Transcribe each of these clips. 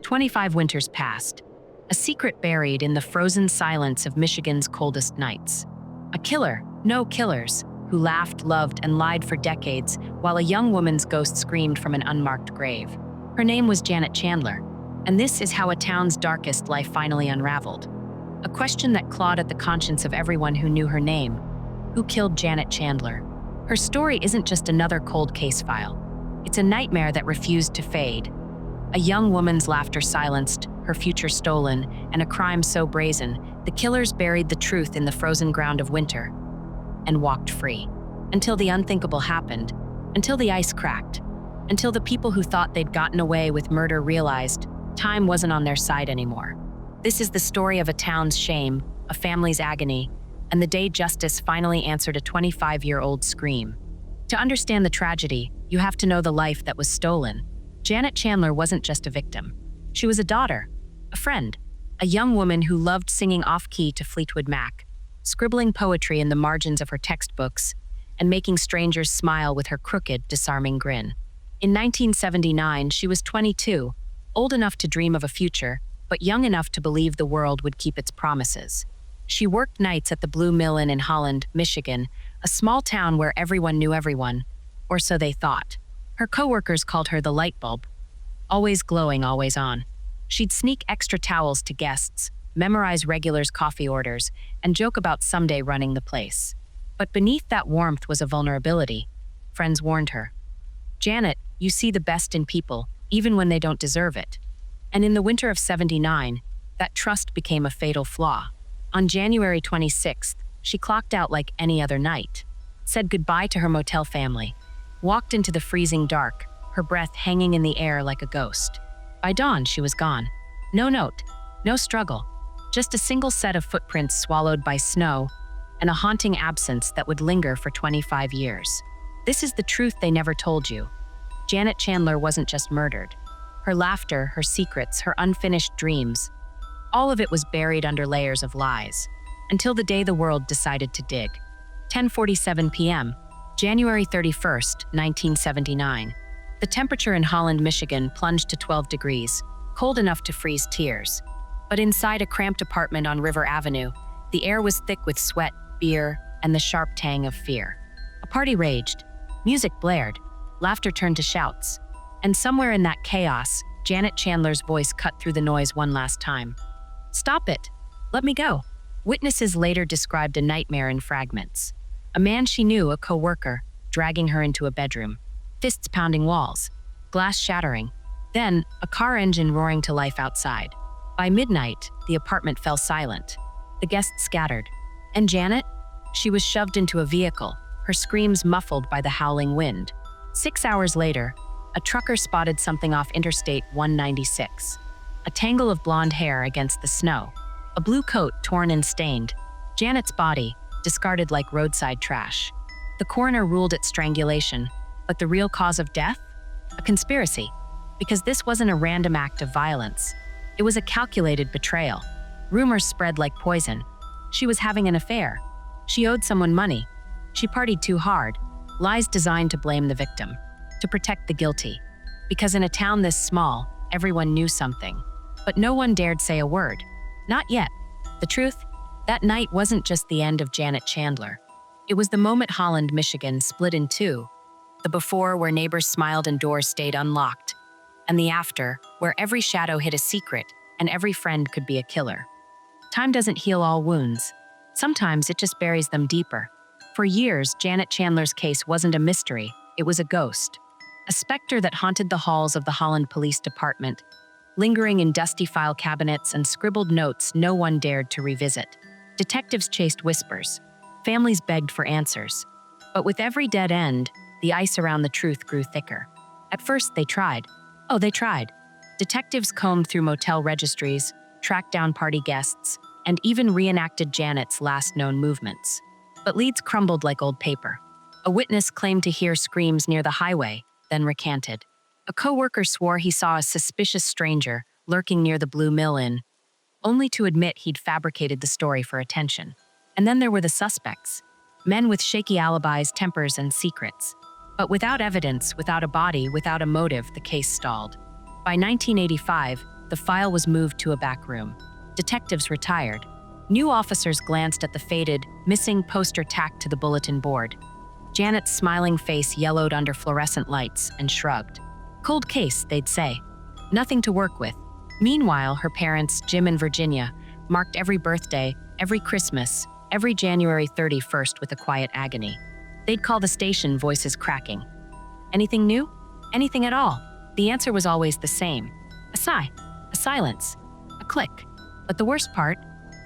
25 winters passed, a secret buried in the frozen silence of Michigan's coldest nights. A killer, no killers, who laughed, loved, and lied for decades while a young woman's ghost screamed from an unmarked grave. Her name was Janet Chandler, and this is how a town's darkest life finally unraveled. A question that clawed at the conscience of everyone who knew her name. Who killed Janet Chandler? Her story isn't just another cold case file. It's a nightmare that refused to fade. A young woman's laughter silenced, her future stolen, and a crime so brazen, the killers buried the truth in the frozen ground of winter and walked free. Until the unthinkable happened, until the ice cracked, until the people who thought they'd gotten away with murder realized time wasn't on their side anymore. This is the story of a town's shame, a family's agony, and the day justice finally answered a 25-year-old scream. To understand the tragedy, you have to know the life that was stolen. Janet Chandler wasn't just a victim. She was a daughter, a friend, a young woman who loved singing off-key to Fleetwood Mac, scribbling poetry in the margins of her textbooks, and making strangers smile with her crooked, disarming grin. In 1979, she was 22, old enough to dream of a future, but young enough to believe the world would keep its promises. She worked nights at the Blue Mill Inn in Holland, Michigan, a small town where everyone knew everyone, or so they thought. Her coworkers called her the light bulb, always glowing, always on. She'd sneak extra towels to guests, memorize regulars' coffee orders, and joke about someday running the place. But beneath that warmth was a vulnerability. Friends warned her. Janet, you see the best in people, even when they don't deserve it. And in the winter of '79, that trust became a fatal flaw. On January 26th, she clocked out like any other night, said goodbye to her motel family, walked into the freezing dark, her breath hanging in the air like a ghost. By dawn, she was gone. No note, no struggle, just a single set of footprints swallowed by snow and a haunting absence that would linger for 25 years. This is the truth they never told you. Janet Chandler wasn't just murdered. Her laughter, her secrets, her unfinished dreams, all of it was buried under layers of lies, until the day the world decided to dig. 10:47 p.m., January 31st, 1979. The temperature in Holland, Michigan plunged to 12 degrees, cold enough to freeze tears. But inside a cramped apartment on River Avenue, the air was thick with sweat, beer, and the sharp tang of fear. A party raged. Music blared. Laughter turned to shouts. And somewhere in that chaos, Janet Chandler's voice cut through the noise one last time. "Stop it! Let me go." Witnesses later described a nightmare in fragments. A man she knew, a co-worker, dragging her into a bedroom. Fists pounding walls, glass shattering. Then, a car engine roaring to life outside. By midnight, the apartment fell silent. The guests scattered. And Janet? She was shoved into a vehicle, her screams muffled by the howling wind. 6 hours later, a trucker spotted something off Interstate 196. A tangle of blonde hair against the snow. A blue coat torn and stained. Janet's body, discarded like roadside trash. The coroner ruled it strangulation, but the real cause of death? A conspiracy. Because this wasn't a random act of violence. It was a calculated betrayal. Rumors spread like poison. She was having an affair. She owed someone money. She partied too hard. Lies designed to blame the victim, to protect the guilty. Because in a town this small, everyone knew something. But no one dared say a word. Not yet. The truth? That night wasn't just the end of Janet Chandler. It was the moment Holland, Michigan split in two. The before, where neighbors smiled and doors stayed unlocked. And the after, where every shadow hid a secret and every friend could be a killer. Time doesn't heal all wounds. Sometimes it just buries them deeper. For years, Janet Chandler's case wasn't a mystery, it was a ghost. A specter that haunted the halls of the Holland Police Department, lingering in dusty file cabinets and scribbled notes no one dared to revisit. Detectives chased whispers. Families begged for answers. But with every dead end, the ice around the truth grew thicker. At first, they tried. Oh, they tried. Detectives combed through motel registries, tracked down party guests, and even reenacted Janet's last known movements. But leads crumbled like old paper. A witness claimed to hear screams near the highway, then recanted. A co-worker swore he saw a suspicious stranger lurking near the Blue Mill Inn, only to admit he'd fabricated the story for attention. And then there were the suspects. Men with shaky alibis, tempers, and secrets. But without evidence, without a body, without a motive, the case stalled. By 1985, the file was moved to a back room. Detectives retired. New officers glanced at the faded, missing poster tacked to the bulletin board. Janet's smiling face yellowed under fluorescent lights and shrugged. Cold case, they'd say. Nothing to work with. Meanwhile, her parents, Jim and Virginia, marked every birthday, every Christmas, every January 31st with a quiet agony. They'd call the station, voices cracking. Anything new? Anything at all? The answer was always the same. A sigh, a silence, a click. But the worst part?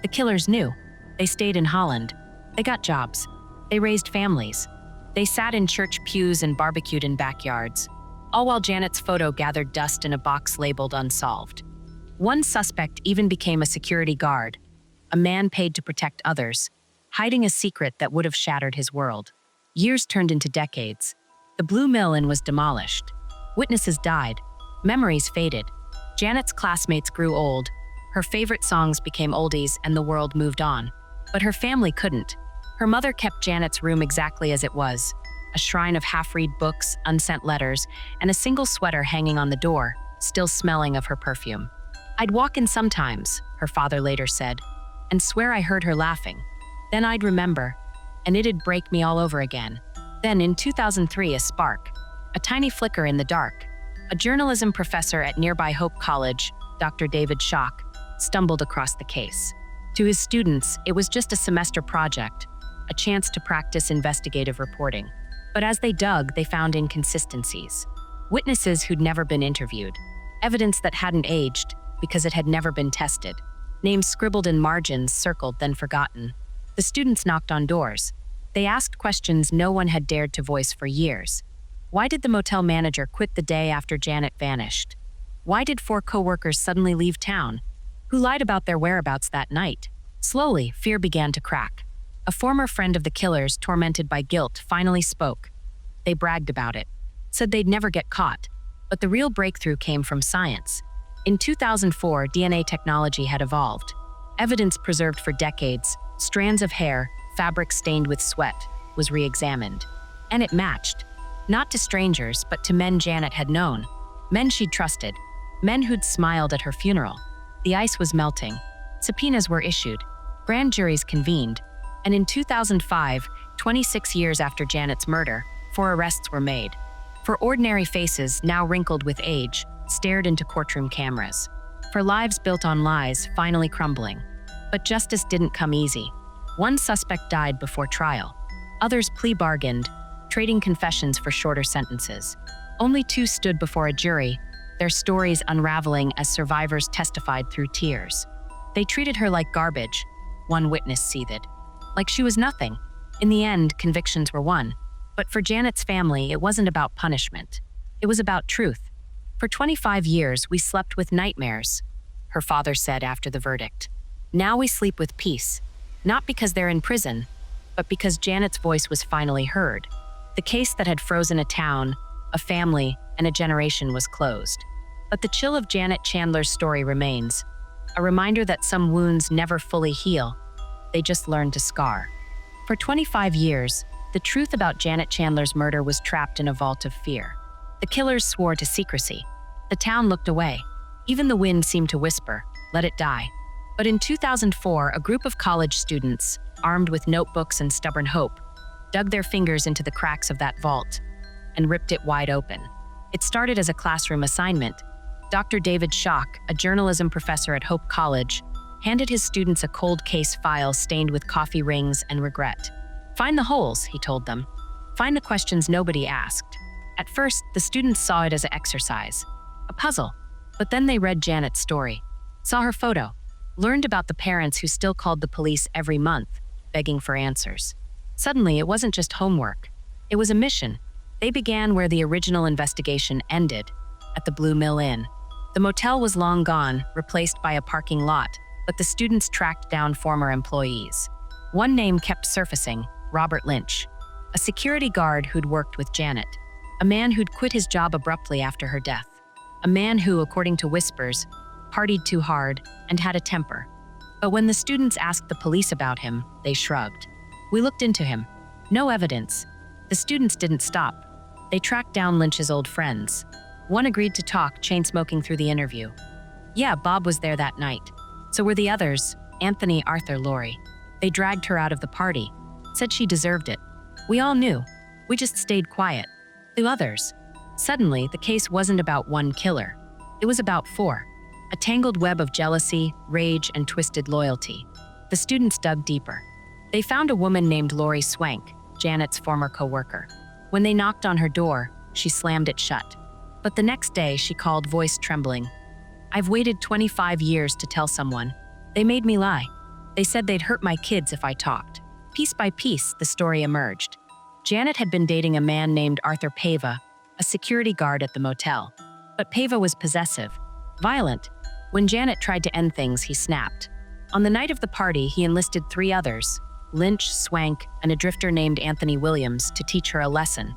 The killers knew. They stayed in Holland. They got jobs. They raised families. They sat in church pews and barbecued in backyards, all while Janet's photo gathered dust in a box labeled Unsolved. One suspect even became a security guard, a man paid to protect others, hiding a secret that would have shattered his world. Years turned into decades. The Blue Mill Inn was demolished. Witnesses died. Memories faded. Janet's classmates grew old. Her favorite songs became oldies and the world moved on. But her family couldn't. Her mother kept Janet's room exactly as it was, a shrine of half-read books, unsent letters, and a single sweater hanging on the door, still smelling of her perfume. I'd walk in sometimes, her father later said, and swear I heard her laughing. Then I'd remember, and it'd break me all over again. Then in 2003, a spark, a tiny flicker in the dark. A journalism professor at nearby Hope College, Dr. David Schock, stumbled across the case. To his students, it was just a semester project, a chance to practice investigative reporting. But as they dug, they found inconsistencies. Witnesses who'd never been interviewed, evidence that hadn't aged because it had never been tested, names scribbled in margins, circled, then forgotten. The students knocked on doors. They asked questions no one had dared to voice for years. Why did the motel manager quit the day after Janet vanished? Why did 4 coworkers suddenly leave town? Who lied about their whereabouts that night? Slowly, fear began to crack. A former friend of the killers, tormented by guilt, finally spoke. They bragged about it, said they'd never get caught. But the real breakthrough came from science. In 2004, DNA technology had evolved. Evidence preserved for decades, strands of hair, fabric stained with sweat, was re-examined. And it matched. Not to strangers, but to men Janet had known. Men she'd trusted. Men who'd smiled at her funeral. The ice was melting. Subpoenas were issued. Grand juries convened. And in 2005, 26 years after Janet's murder, 4 arrests were made. For ordinary faces, now wrinkled with age, stared into courtroom cameras. For lives built on lies, finally crumbling. But justice didn't come easy. One suspect died before trial. Others plea bargained, trading confessions for shorter sentences. Only 2 stood before a jury, their stories unraveling as survivors testified through tears. They treated her like garbage, one witness seethed. Like she was nothing. In the end, convictions were won. But for Janet's family, it wasn't about punishment. It was about truth. For 25 years, we slept with nightmares, her father said after the verdict. Now we sleep with peace. Not because they're in prison, but because Janet's voice was finally heard. The case that had frozen a town, a family, and a generation was closed. But the chill of Janet Chandler's story remains, a reminder that some wounds never fully heal. They just learn to scar. For 25 years, the truth about Janet Chandler's murder was trapped in a vault of fear. The killers swore to secrecy. The town looked away. Even the wind seemed to whisper, "Let it die." But in 2004, a group of college students, armed with notebooks and stubborn hope, dug their fingers into the cracks of that vault and ripped it wide open. It started as a classroom assignment. Dr. David Schock, a journalism professor at Hope College, handed his students a cold case file stained with coffee rings and regret. Find the holes, he told them. Find the questions nobody asked. At first, the students saw it as an exercise, a puzzle. But then they read Janet's story, saw her photo, learned about the parents who still called the police every month, begging for answers. Suddenly, it wasn't just homework. It was a mission. They began where the original investigation ended, at the Blue Mill Inn. The motel was long gone, replaced by a parking lot, but the students tracked down former employees. One name kept surfacing, Robert Lynch, a security guard who'd worked with Janet, a man who'd quit his job abruptly after her death, a man who, according to whispers, partied too hard and had a temper. But when the students asked the police about him, they shrugged. We looked into him. No evidence. The students didn't stop. They tracked down Lynch's old friends. One agreed to talk, chain-smoking through the interview. Yeah, Bob was there that night. So were the others, Anthony, Arthur, Lori. They dragged her out of the party, said she deserved it. We all knew. We just stayed quiet. The others. Suddenly, the case wasn't about one killer. It was about four. A tangled web of jealousy, rage, and twisted loyalty. The students dug deeper. They found a woman named Lori Swank, Janet's former co-worker. When they knocked on her door, she slammed it shut. But the next day, she called, voice trembling. I've waited 25 years to tell someone. They made me lie. They said they'd hurt my kids if I talked. Piece by piece, the story emerged. Janet had been dating a man named Arthur Pava, a security guard at the motel. But Pava was possessive, violent. When Janet tried to end things, he snapped. On the night of the party, he enlisted three others, Lynch, Swank, and a drifter named Anthony Williams, to teach her a lesson.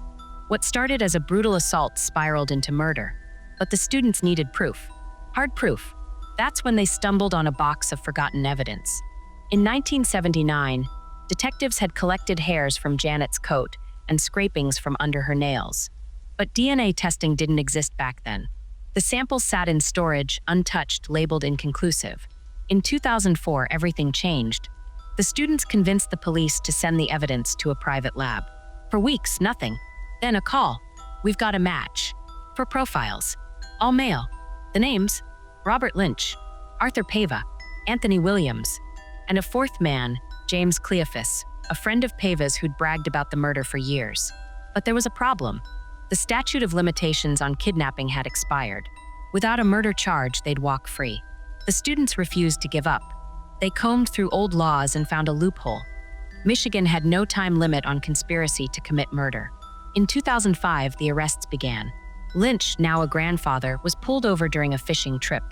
What started as a brutal assault spiraled into murder. But the students needed proof. Hard proof. That's when they stumbled on a box of forgotten evidence. In 1979, detectives had collected hairs from Janet's coat and scrapings from under her nails. But DNA testing didn't exist back then. The samples sat in storage, untouched, labeled inconclusive. In 2004, everything changed. The students convinced the police to send the evidence to a private lab. For weeks, nothing. Then a call. We've got a match. For profiles. All male. The names? Robert Lynch, Arthur Pava, Anthony Williams, and a fourth man, James Cleophas, a friend of Pava's who'd bragged about the murder for years. But there was a problem. The statute of limitations on kidnapping had expired. Without a murder charge, they'd walk free. The students refused to give up. They combed through old laws and found a loophole. Michigan had no time limit on conspiracy to commit murder. In 2005, the arrests began. Lynch, now a grandfather, was pulled over during a fishing trip.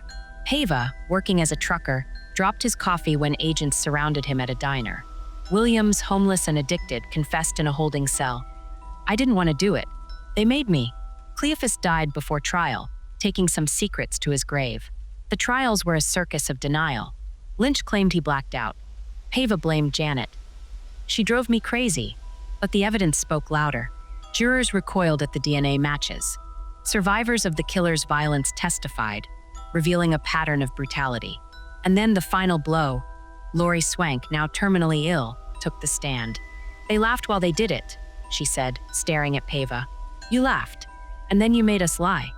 Pava, working as a trucker, dropped his coffee when agents surrounded him at a diner. Williams, homeless and addicted, confessed in a holding cell. I didn't want to do it. They made me. Cleophas died before trial, taking some secrets to his grave. The trials were a circus of denial. Lynch claimed he blacked out. Pava blamed Janet. She drove me crazy, but the evidence spoke louder. Jurors recoiled at the DNA matches. Survivors of the killer's violence testified, revealing a pattern of brutality. And then the final blow. Lori Swank, now terminally ill, took the stand. They laughed while they did it, she said, staring at Pava. You laughed, and then you made us lie.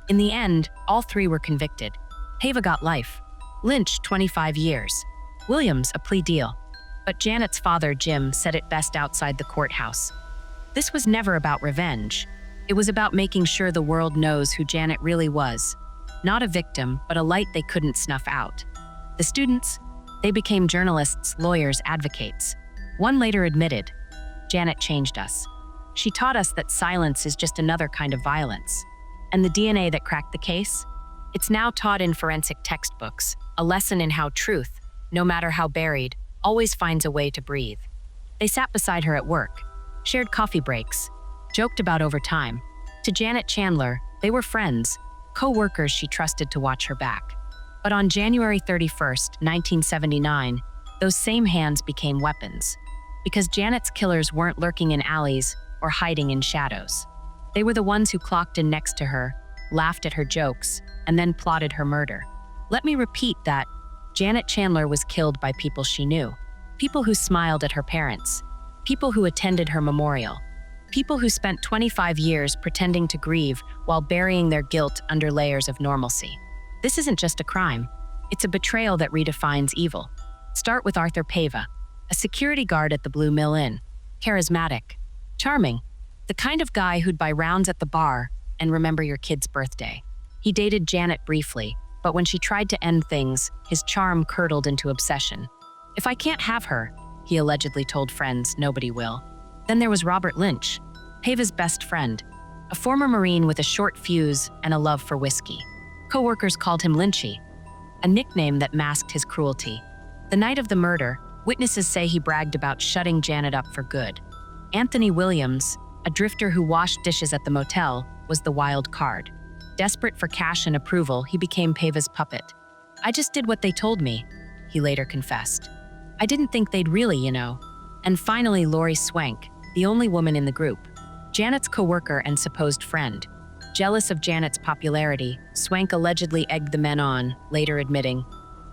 In the end, all three were convicted. Pava got life. Lynch, 25 years. Williams, a plea deal. But Janet's father, Jim, said it best outside the courthouse. This was never about revenge. It was about making sure the world knows who Janet really was. Not a victim, but a light they couldn't snuff out. The students? They became journalists, lawyers, advocates. One later admitted, Janet changed us. She taught us that silence is just another kind of violence. And the DNA that cracked the case? It's now taught in forensic textbooks, a lesson in how truth, no matter how buried, always finds a way to breathe. They sat beside her at work, shared coffee breaks, joked about overtime. To Janet Chandler, they were friends, co-workers she trusted to watch her back. But on January 31st, 1979, those same hands became weapons. Because Janet's killers weren't lurking in alleys or hiding in shadows. They were the ones who clocked in next to her, laughed at her jokes, and then plotted her murder. Let me repeat that Janet Chandler was killed by people she knew. People who smiled at her parents. People who attended her memorial. People who spent 25 years pretending to grieve while burying their guilt under layers of normalcy. This isn't just a crime. It's a betrayal that redefines evil. Start with Arthur Pava, a security guard at the Blue Mill Inn. Charismatic. Charming. The kind of guy who'd buy rounds at the bar and remember your kid's birthday. He dated Janet briefly, but when she tried to end things, his charm curdled into obsession. If I can't have her, he allegedly told friends, nobody will. Then there was Robert Lynch, Pava's best friend, a former Marine with a short fuse and a love for whiskey. Co-workers called him Lynchy, a nickname that masked his cruelty. The night of the murder, witnesses say he bragged about shutting Janet up for good. Anthony Williams, a drifter who washed dishes at the motel, was the wild card. Desperate for cash and approval, he became Pava's puppet. I just did what they told me, he later confessed. I didn't think they'd really, you know. And finally, Lori Swank, the only woman in the group. Janet's co-worker and supposed friend. Jealous of Janet's popularity, Swank allegedly egged the men on, later admitting,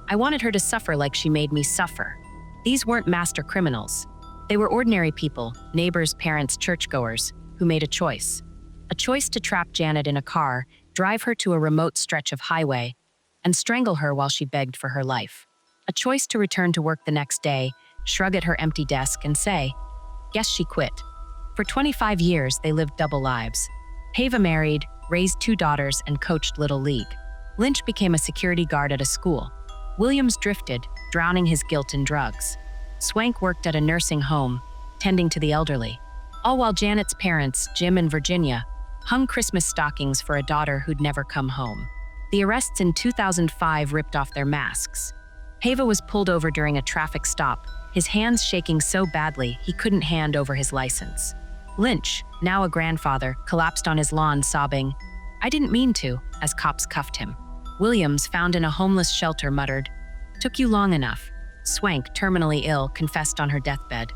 "I wanted her to suffer like she made me suffer." These weren't master criminals. They were ordinary people, neighbors, parents, churchgoers, who made a choice. A choice to trap Janet in a car, drive her to a remote stretch of highway, and strangle her while she begged for her life. A choice to return to work the next day, shrug at her empty desk, and say, "Guess she quit." For 25 years, they lived double lives. Pava married, raised 2 daughters, and coached Little League. Lynch became a security guard at a school. Williams drifted, drowning his guilt in drugs. Swank worked at a nursing home, tending to the elderly. All while Janet's parents, Jim and Virginia, hung Christmas stockings for a daughter who'd never come home. The arrests in 2005 ripped off their masks. Pava was pulled over during a traffic stop, his hands shaking so badly he couldn't hand over his license. Lynch, now a grandfather, collapsed on his lawn sobbing, "I didn't mean to," as cops cuffed him. Williams, found in a homeless shelter, muttered, "Took you long enough." Swank, terminally ill, confessed on her deathbed,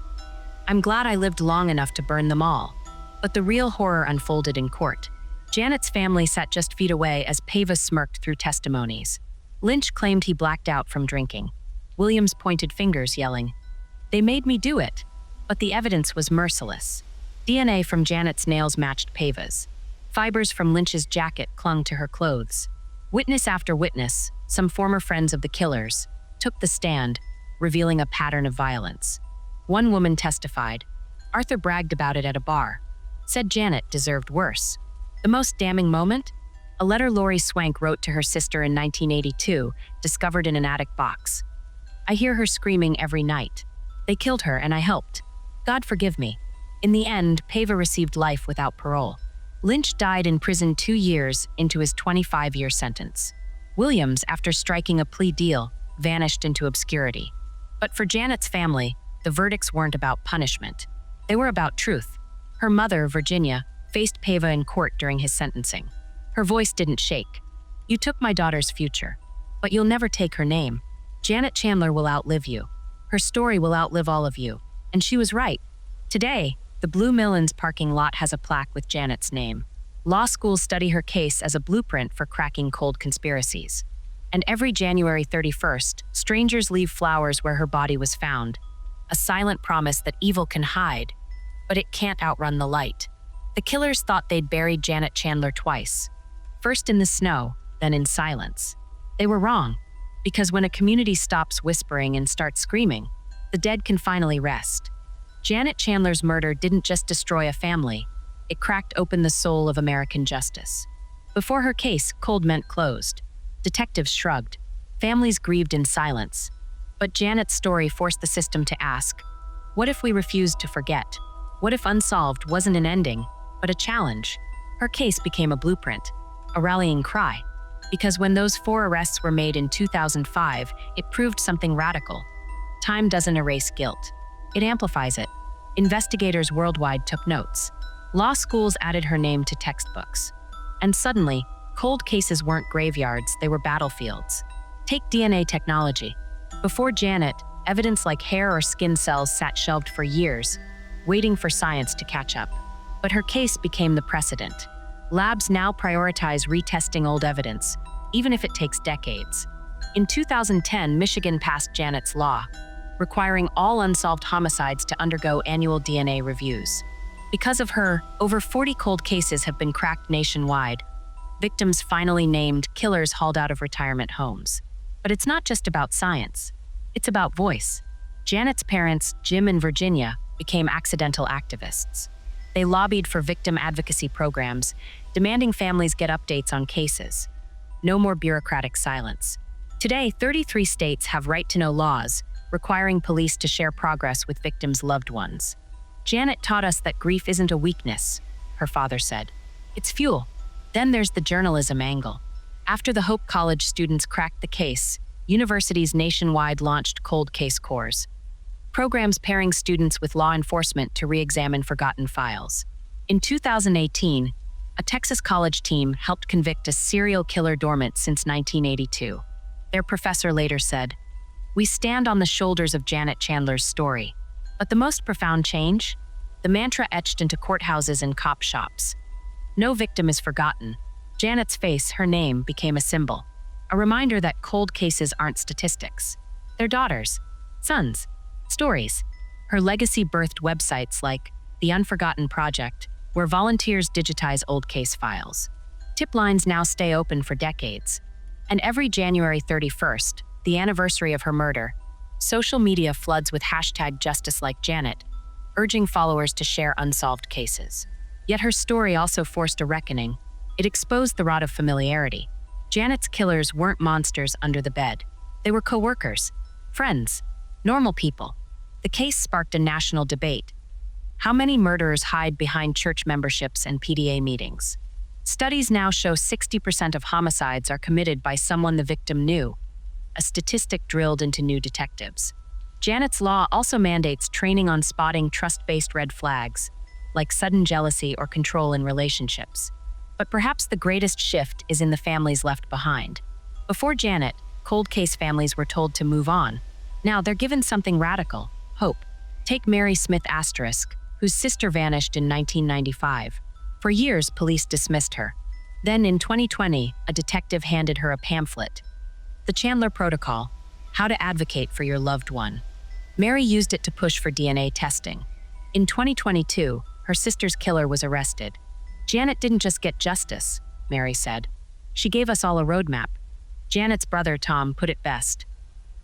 "I'm glad I lived long enough to burn them all." But the real horror unfolded in court. Janet's family sat just feet away as Pava smirked through testimonies. Lynch claimed he blacked out from drinking. Williams pointed fingers, yelling, "They made me do it." But the evidence was merciless. DNA from Janet's nails matched Pava's. Fibers from Lynch's jacket clung to her clothes. Witness after witness, some former friends of the killers, took the stand, revealing a pattern of violence. One woman testified. Arthur bragged about it at a bar, said Janet deserved worse. The most damning moment? A letter Lori Swank wrote to her sister in 1982, discovered in an attic box. "I hear her screaming every night. They killed her and I helped. God forgive me." In the end, Pava received life without parole. Lynch died in prison 2 years into his 25-year sentence. Williams, after striking a plea deal, vanished into obscurity. But for Janet's family, the verdicts weren't about punishment. They were about truth. Her mother, Virginia, faced Pava in court during his sentencing. Her voice didn't shake. "You took my daughter's future, but you'll never take her name. Janet Chandler will outlive you. Her story will outlive all of you." And she was right. Today, the Blue Millins parking lot has a plaque with Janet's name. Law schools study her case as a blueprint for cracking cold conspiracies. And every January 31st, strangers leave flowers where her body was found, a silent promise that evil can hide, but it can't outrun the light. The killers thought they'd buried Janet Chandler twice, first in the snow, then in silence. They were wrong, because when a community stops whispering and starts screaming, the dead can finally rest. Janet Chandler's murder didn't just destroy a family, it cracked open the soul of American justice. Before her case, cold meant closed. Detectives shrugged. Families grieved in silence. But Janet's story forced the system to ask, what if we refused to forget? What if Unsolved wasn't an ending, but a challenge? Her case became a blueprint, a rallying cry. Because when those 4 arrests were made in 2005, it proved something radical. Time doesn't erase guilt. It amplifies it. Investigators worldwide took notes. Law schools added her name to textbooks. And suddenly, cold cases weren't graveyards, they were battlefields. Take DNA technology. Before Janet, evidence like hair or skin cells sat shelved for years, waiting for science to catch up. But her case became the precedent. Labs now prioritize retesting old evidence, even if it takes decades. In 2010, Michigan passed Janet's Law, requiring all unsolved homicides to undergo annual DNA reviews. Because of her, over 40 cold cases have been cracked nationwide. Victims finally named, killers hauled out of retirement homes. But it's not just about science. It's about voice. Janet's parents, Jim and Virginia, became accidental activists. They lobbied for victim advocacy programs, demanding families get updates on cases. No more bureaucratic silence. Today, 33 states have right-to-know laws, requiring police to share progress with victims' loved ones. Janet taught us that grief isn't a weakness, her father said. It's fuel. Then there's the journalism angle. After the Hope College students cracked the case, universities nationwide launched cold case courses, programs pairing students with law enforcement to re-examine forgotten files. In 2018, a Texas college team helped convict a serial killer dormant since 1982. Their professor later said, "We stand on the shoulders of Janet Chandler's story." But the most profound change? The mantra etched into courthouses and cop shops. No victim is forgotten. Janet's face, her name, became a symbol. A reminder that cold cases aren't statistics. They're daughters, sons, stories. Her legacy birthed websites like The Unforgotten Project, where volunteers digitize old case files. Tip lines now stay open for decades. And every January 31st, the anniversary of her murder, social media floods with hashtag #JusticeLikeJanet, urging followers to share unsolved cases. Yet her story also forced a reckoning. It exposed the rot of familiarity. Janet's killers weren't monsters under the bed. They were co-workers, friends, normal people. The case sparked a national debate. How many murderers hide behind church memberships and PDA meetings? Studies now show 60% of homicides are committed by someone the victim knew, a statistic drilled into new detectives. Janet's law also mandates training on spotting trust-based red flags, like sudden jealousy or control in relationships. But perhaps the greatest shift is in the families left behind. Before Janet, cold case families were told to move on. Now they're given something radical: hope. Take Mary Smith Asterisk, whose sister vanished in 1995. For years, police dismissed her. Then in 2020, a detective handed her a pamphlet, The Chandler Protocol: How to Advocate for Your Loved One. Mary used it to push for DNA testing. In 2022, her sister's killer was arrested. Janet didn't just get justice, Mary said. She gave us all a roadmap. Janet's brother, Tom, put it best.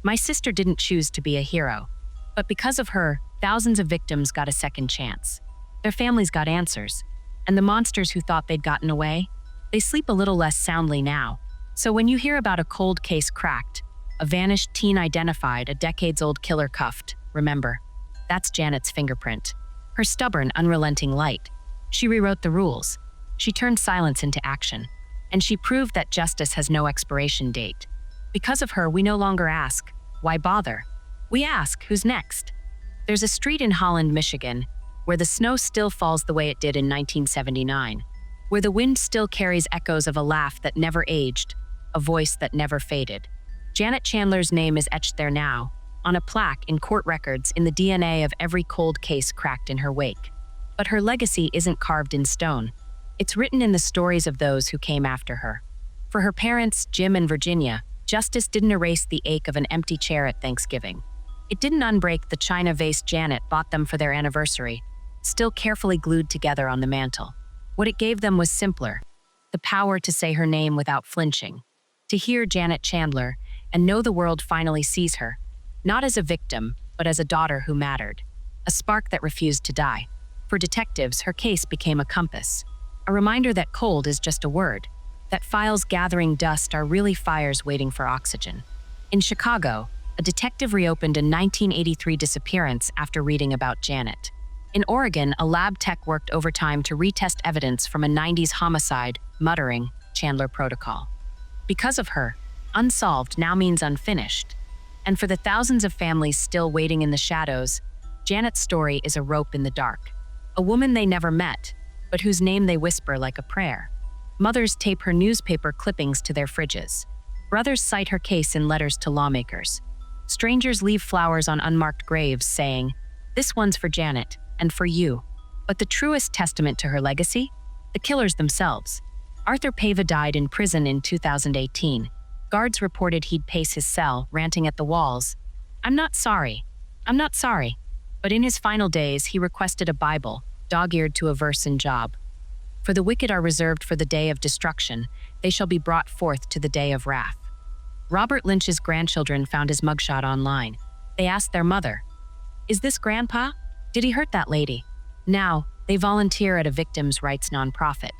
My sister didn't choose to be a hero, but because of her, thousands of victims got a second chance. Their families got answers, and the monsters who thought they'd gotten away, they sleep a little less soundly now. So when you hear about a cold case cracked, a vanished teen identified, a decades-old killer cuffed, remember, that's Janet's fingerprint. Her stubborn, unrelenting light. She rewrote the rules. She turned silence into action. And she proved that justice has no expiration date. Because of her, we no longer ask, why bother? We ask, who's next? There's a street in Holland, Michigan, where the snow still falls the way it did in 1979, where the wind still carries echoes of a laugh that never aged, a voice that never faded. Janet Chandler's name is etched there now, on a plaque in court records, in the DNA of every cold case cracked in her wake. But her legacy isn't carved in stone. It's written in the stories of those who came after her. For her parents, Jim and Virginia, justice didn't erase the ache of an empty chair at Thanksgiving. It didn't unbreak the china vase Janet bought them for their anniversary, still carefully glued together on the mantel. What it gave them was simpler: the power to say her name without flinching, to hear Janet Chandler and know the world finally sees her, not as a victim, but as a daughter who mattered, a spark that refused to die. For detectives, her case became a compass, a reminder that cold is just a word, that files gathering dust are really fires waiting for oxygen. In Chicago, a detective reopened a 1983 disappearance after reading about Janet. In Oregon, a lab tech worked overtime to retest evidence from a 90s homicide, muttering, Chandler Protocol. Because of her, Unsolved now means unfinished. And for the thousands of families still waiting in the shadows, Janet's story is a rope in the dark. A woman they never met, but whose name they whisper like a prayer. Mothers tape her newspaper clippings to their fridges. Brothers cite her case in letters to lawmakers. Strangers leave flowers on unmarked graves saying, "This one's for Janet, and for you." But the truest testament to her legacy? The killers themselves. Arthur Pava died in prison in 2018. Guards reported he'd pace his cell, ranting at the walls, I'm not sorry. But in his final days, he requested a Bible, dog-eared to a verse in Job. For the wicked are reserved for the day of destruction, they shall be brought forth to the day of wrath. Robert Lynch's grandchildren found his mugshot online. They asked their mother, is this Grandpa? Did he hurt that lady? Now, they volunteer at a victims' rights nonprofit.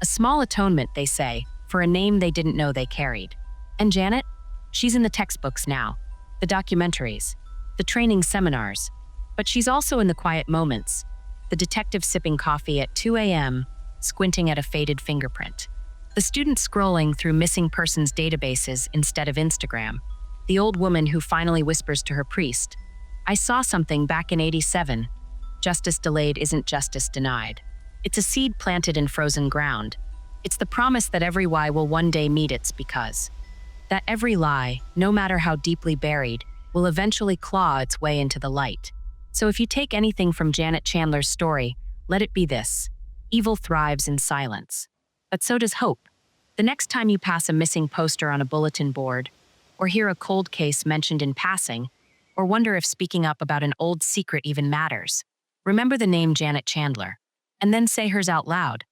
A small atonement, they say, for a name they didn't know they carried. And Janet? She's in the textbooks now, the documentaries, the training seminars. But she's also in the quiet moments, the detective sipping coffee at 2 a.m., squinting at a faded fingerprint. The student scrolling through missing persons databases instead of Instagram. The old woman who finally whispers to her priest, I saw something back in '87. Justice delayed isn't justice denied. It's a seed planted in frozen ground. It's the promise that every why will one day meet its because. That every lie, no matter how deeply buried, will eventually claw its way into the light. So if you take anything from Janet Chandler's story, let it be this. Evil thrives in silence. But so does hope. The next time you pass a missing poster on a bulletin board, or hear a cold case mentioned in passing, or wonder if speaking up about an old secret even matters, remember the name Janet Chandler, and then say hers out loud.